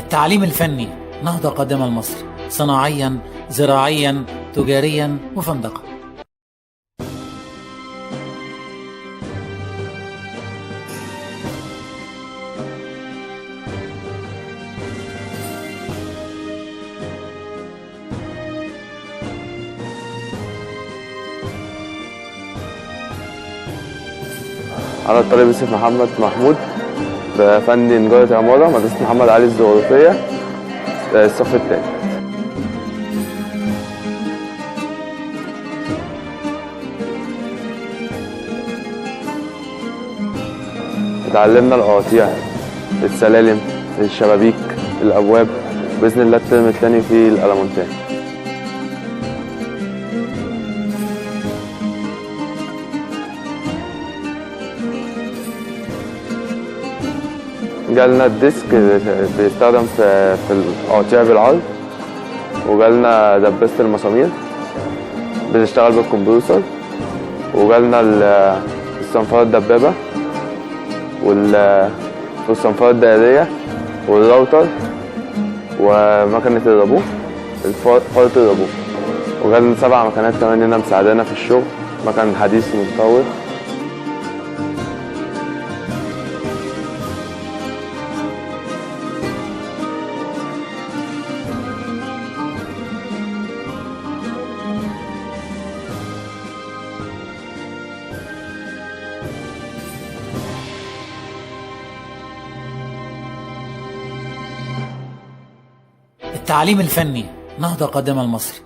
التعليم الفني نهضة قادمة لمصر، صناعيا، زراعيا، تجاريا، وفندقة. أنا الطالب يوسف محمد محمود بفني نجارة عمارة مدرسة محمد علي الزخرفية الصف التاني. اتعلمنا القواطيع، السلالم، الشبابيك، الأبواب، بإذن الله الترم التاني في الألمونتان. جالنا الديسك بيستخدم في القواطيع بالعرض، وجالنا دباسة المسامير بتشتغل بالكمبيوتر، وجالنا الصنفرة الدبابة والصنفرة الدائرية والراوتر ومكنة الرابوه فرط الرابوه، وجالنا 7 مكنات كمان هنا مساعدانا في الشغل، مكن حديث متطور. التعليم الفني نهضة قادمة لمصر.